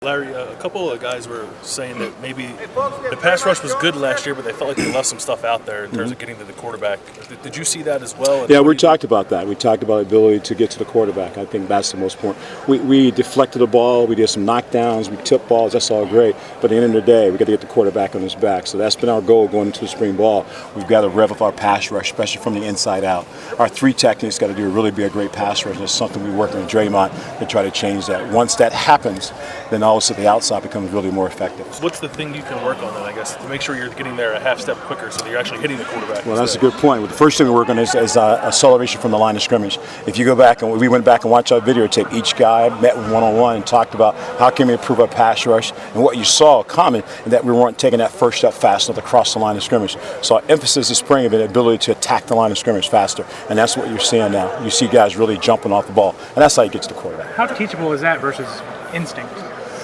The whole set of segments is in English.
Larry, a couple of guys were saying that maybe the pass rush was good last year, but they felt like they left some stuff out there in terms of getting to the quarterback. Did you see that as well? Yeah, we talked about that. We talked about the ability to get to the quarterback. I think that's the most important. We deflected the ball. We did some knockdowns. We tipped balls. That's all great. But at the end of the day, we got to get the quarterback on his back. So that's been our goal going into the spring ball. We've got to rev up our pass rush, especially from the inside out. Our three techniques got to do really be a great pass rush. That's something we're working with Dre'Mont to try to change that. Once that happens, then also the outside becomes really more effective. What's the thing you can work on then, I guess, to make sure you're getting there a half step quicker so that you're actually hitting the quarterback? Well, that's a good point. The first thing we work on is acceleration from the line of scrimmage. If you go back and we went back and watched our videotape, each guy met with one-on-one and talked about how can we improve our pass rush. And what you saw common is that we weren't taking that first step fast enough across the line of scrimmage. So our emphasis this spring has been the ability to attack the line of scrimmage faster. And that's what you're seeing now. You see guys really jumping off the ball. And that's how you get to the quarterback. How teachable is that versus instinct?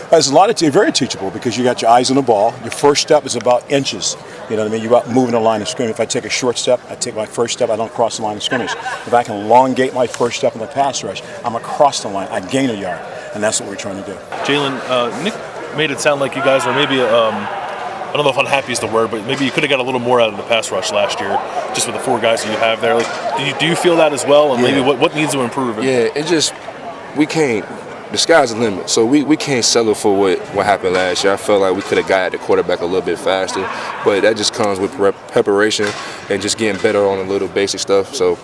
There's a lot of very teachable because you got your eyes on the ball. Your first step is about inches. You know what I mean? You're about moving the line of scrimmage. If I take a short step, I take my first step, I don't cross the line of scrimmage. If I can elongate my first step in the pass rush, I'm across the line. I gain a yard, and that's what we're trying to do. Jalen, Nick made it sound like you guys are maybe, I don't know if unhappy is the word, but maybe you could have got a little more out of the pass rush last year, just with the four guys that you have there. Like, do you feel that as well? And maybe what needs to improve? Yeah, we can't. The sky's the limit, so we can't settle for what happened last year. I felt like we could have got at the quarterback a little bit faster, but that just comes with preparation and just getting better on a little basic stuff. So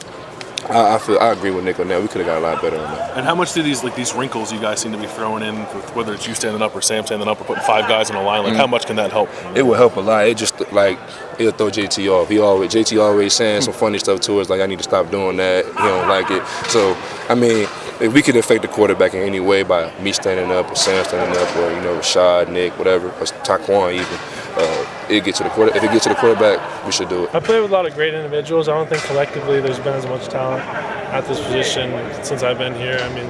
I agree with Nick on that. We could have got a lot better on that. And how much do these wrinkles you guys seem to be throwing in, with whether it's you standing up or Sam standing up or putting five guys on a line? Like, how much can that help? It will help a lot. It just it'll throw JT off. JT always saying some funny stuff to us, like I need to stop doing that. He don't like it. So I mean, if we could affect the quarterback in any way by me standing up or Sam standing up or Rashad, Nick, whatever, or Tyquan even, if it gets to the quarterback, we should do it. I play with a lot of great individuals. I don't think collectively there's been as much talent at this position since I've been here. I mean,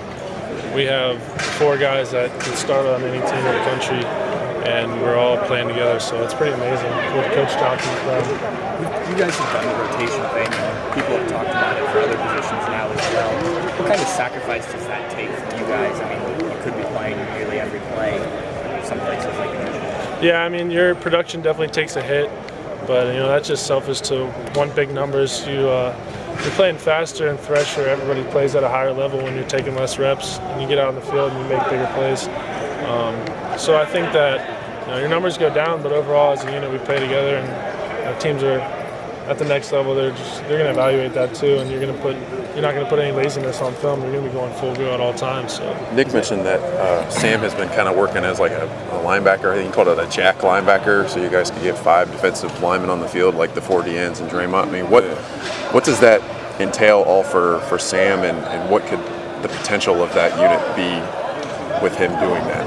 we have four guys that can start on any team in the country, and we're all playing together, so it's pretty amazing what Coach Johnson's done. You guys have done the rotation thing. People have talked about it for other positions now as well. What kind of sacrifice does that take from you guys? I mean, you could be playing nearly every play, some places like that. Yeah, I mean, your production definitely takes a hit, but that's just selfish to one big numbers. You're playing faster and fresher. Everybody plays at a higher level when you're taking less reps, and you get out on the field and you make bigger plays. So I think that your numbers go down, but overall as a unit we play together, and teams are at the next level. They're going to evaluate that too, and you're not going to put any laziness on film. You're going to be going full go at all times. So Nick mentioned that Sam has been kind of working as like a linebacker. I think he called it a jack linebacker, so you guys could get 5 defensive linemen on the field, like the 4 DNs and Dre'Mont. I mean, what does that entail all for Sam, and what could the potential of that unit be with him doing that?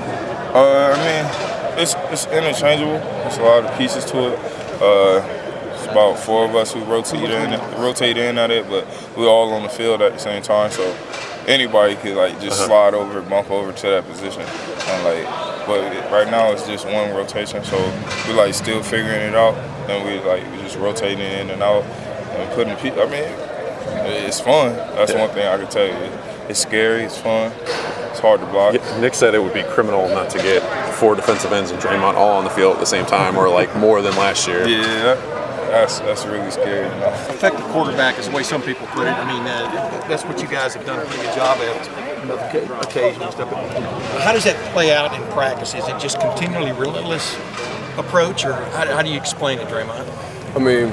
I mean, it's interchangeable. There's a lot of pieces to it. It's about 4 of us who rotate in and out it, but we're all on the field at the same time. So anybody could just slide over, bump over to that position, and but right now it's just one rotation. So we still figuring it out, and we just rotating in and out and putting people. I mean, it's fun. That's one thing I can tell you. It's scary. It's fun. It's hard to block. Nick said it would be criminal not to get 4 defensive ends and Dre'Mont all on the field at the same time, or more than last year. Yeah, that's really scary. Effective quarterback is the way some people put it. I mean, that's what you guys have done a pretty good job at occasion and stuff. How does that play out in practice? Is it just continually relentless approach, or how do you explain it, Dre'Mont? I mean,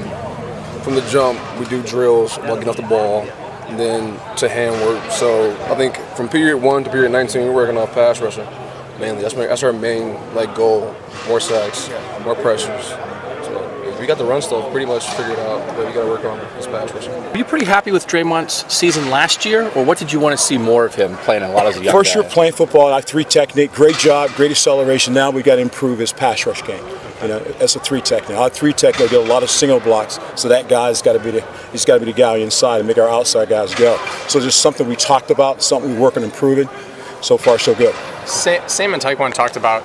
from the jump, we do drills while getting off the ball, and then to hand work. So I think from period 1 to period 19, we're working off pass rushing mainly. That's our main goal: more sacks, more pressures. So we got the run stuff pretty much figured out, but we got to work on this pass rushing. Were you pretty happy with Dre'Mont's season last year, or what did you want to see more of him playing a lot as a young First guy? year playing football, our 3 technique, great job, great acceleration. Now we got to improve his pass rush game. That's a 3 technique. Our 3 technique get a lot of single blocks, so that guy's got to be the guy inside and make our outside guys go. So just something we talked about, something we work on improving. So far, so good. Sam and Tyquan talked about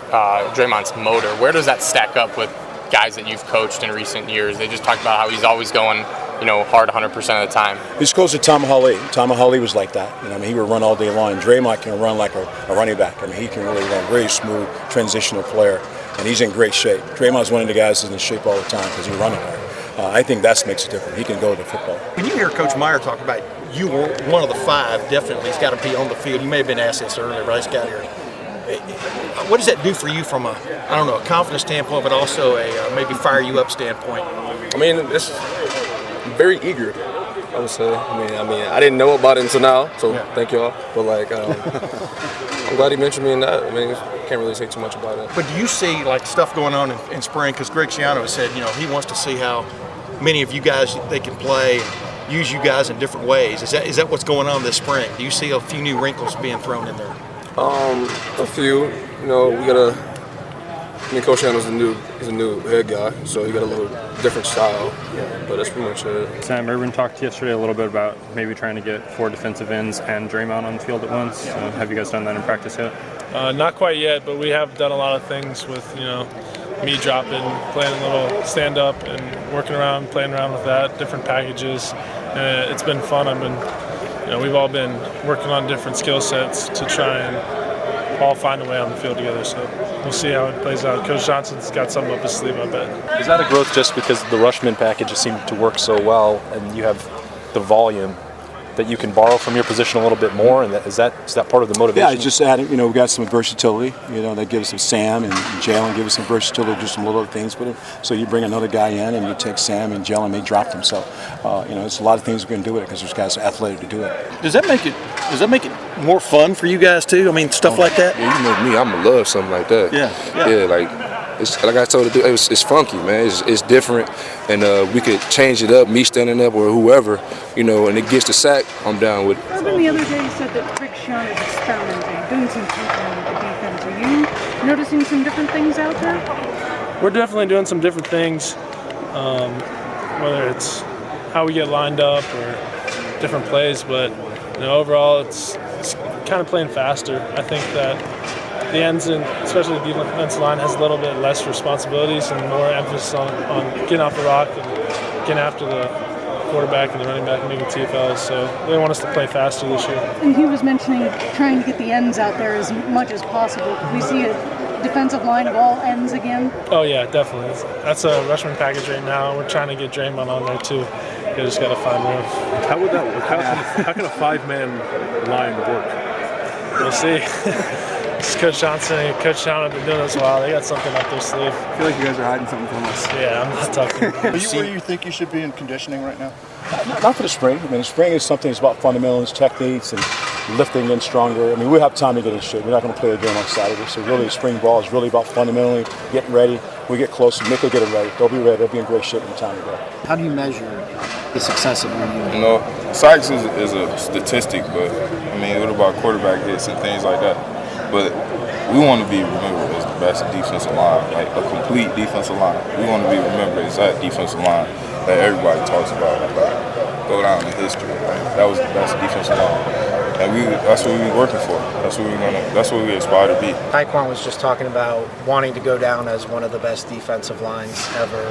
Dre'Mont's motor. Where does that stack up with guys that you've coached in recent years? They just talked about how he's always going hard 100% of the time. He's close to Tom Hawley. Tom Hawley was like that. He would run all day long. And Dre'Mont can run like a running back. He can really run, very smooth, transitional player. And he's in great shape. Dre'Mont's one of the guys who's in shape all the time because he's running hard. I think that makes a difference. He can go to football. When you hear Coach Meyer talk about you were one of the 5, definitely he's got to be on the field. You may have been asked this earlier, but I just got here. What does that do for you from a confidence standpoint, but also a maybe fire you up standpoint? It's very eager, I would say. I didn't know about it until now, so thank y'all. But I'm glad he mentioned me in that. Can't really say too much about it. But do you see stuff going on in spring? Because Greg Schiano has said he wants to see how many of you guys they can play and use you guys in different ways. Is that what's going on this spring? Do you see a few new wrinkles being thrown in there? A few. We got Coach Schiano's a new head guy, so he got a little different style. But that's pretty much it. Sam Hubbard talked yesterday a little bit about maybe trying to get 4 defensive ends and Dre'Mont on the field at once. Have you guys done that in practice yet? Not quite yet, but we have done a lot of things with me dropping, playing a little stand up, and playing around with that, different packages. And it's been fun. We've all been working on different skill sets to try and all find a way on the field together. So we'll see how it plays out. Coach Johnson's got something up his sleeve, I bet. Is that a growth just because the Rushman package seemed to work so well, and you have the volume that you can borrow from your position a little bit more, and is that part of the motivation? Yeah, just adding, we got some versatility, that gives us Sam and Jalyn give us some versatility, do some little things with him. So you bring another guy in and you take Sam and Jalyn, they drop them. So, it's a lot of things we can do with it because those guys are athletic to do it. Does that make it more fun for you guys too? Stuff like that? Yeah, you know me, I'm going to love something like that. Yeah. It's like I told you, it's funky, man. It's different, and we could change it up, me standing up or whoever, and it gets the sack, I'm down with it. Urban the other day said that Greg Schiano is experimenting, doing some tinkering with the defense. Are you noticing some different things out there? We're definitely doing some different things, whether it's how we get lined up or different plays, but overall it's kind of playing faster. I think that the ends, and especially the defensive line, has a little bit less responsibilities and more emphasis on getting off the rock and getting after the quarterback and the running back and making TFLs. So they want us to play faster this year. And he was mentioning trying to get the ends out there as much as possible. Could we see a defensive line of all ends again? Oh yeah, definitely. That's a Rushman package right now. We're trying to get Dre'Mont on there too. You just got to find room. How would that work? How can a 5-man line work? We'll see. Coach Johnson and Coach Schiano have been doing this a while. They got something up their sleeve. I feel like you guys are hiding something from us. Yeah, I'm not talking. Are you where you think you should be in conditioning right now? Not for the spring. The spring is something that's about fundamentals, techniques, and lifting and stronger. We have time to get in shape. We're not going to play a game on Saturday. So really, the spring ball is really about fundamentally getting ready. We get closer. Nick will get them ready. They'll be ready. They'll be in great shape when time to go. How do you measure the success of your unit? Sacks is a statistic, but what about quarterback hits and things like that? But we want to be remembered as the best defensive line, like a complete defensive line. We want to be remembered as that defensive line that everybody talks about, go down in history. That was the best defensive line. And that's what we're working for. That's what we aspire to be. Tyquan was just talking about wanting to go down as one of the best defensive lines ever.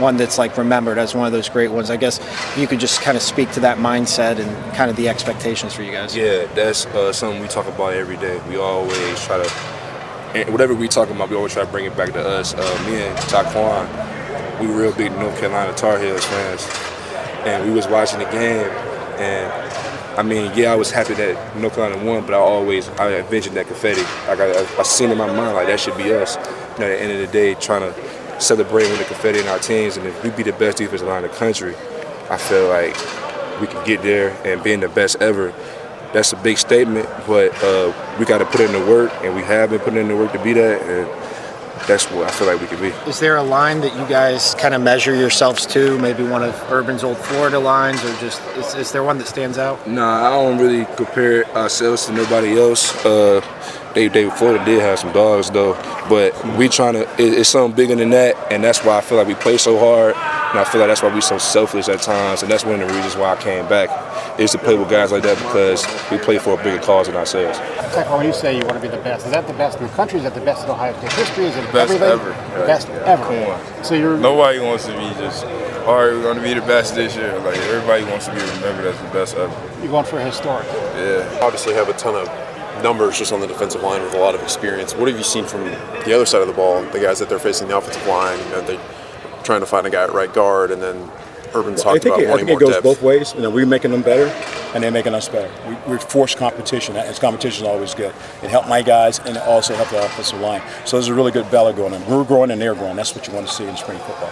One that's remembered as one of those great ones. I guess you could just kind of speak to that mindset and kind of the expectations for you guys. Yeah, that's something we talk about every day. We always try to, whatever we talk about, we always try to bring it back to us. Me and Tyquan, we were real big North Carolina Tar Heels fans, and we was watching the game, and I was happy that North Carolina won, but I envisioned that confetti. I seen in my mind that should be us. At the end of the day, trying to celebrate with the confetti in our teams, and if we be the best defensive line in the country, I feel like we can get there and being the best ever. That's a big statement, but we got to put in the work, and we have been putting in the work to be that, and that's what I feel like we can be. Is there a line that you guys kind of measure yourselves to, maybe one of Urban's old Florida lines, or just is there one that stands out? Nah, I don't really compare ourselves to nobody else. Florida did have some dogs though, but we trying to. It's something bigger than that, and that's why I feel like we play so hard, and I feel like that's why we so selfish at times, and that's one of the reasons why I came back, is to play with guys like that because we play for a bigger cause than ourselves. Tyquan, when you say you want to be the best, is that the best in the country? Is that the best in Ohio State history? Is it Best everything? ever. Best ever. Come on. So nobody wants to be just all right, we're going to be the best this year. Like, everybody wants to be remembered as the best ever. You're going for a historic. Yeah. Obviously have a ton of numbers just on the defensive line with a lot of experience. What have you seen from the other side of the ball, the guys that they're facing the offensive line? You know, they're trying to find a guy at right guard, and then Urban's talked about wanting more depth. I think it goes both ways. You know, we're making them better, and they're making us better. We force competition, and competition is always good. It helped my guys, and it also helped the offensive line. So there's a really good battle going on. We're growing, and they're growing. That's what you want to see in spring football.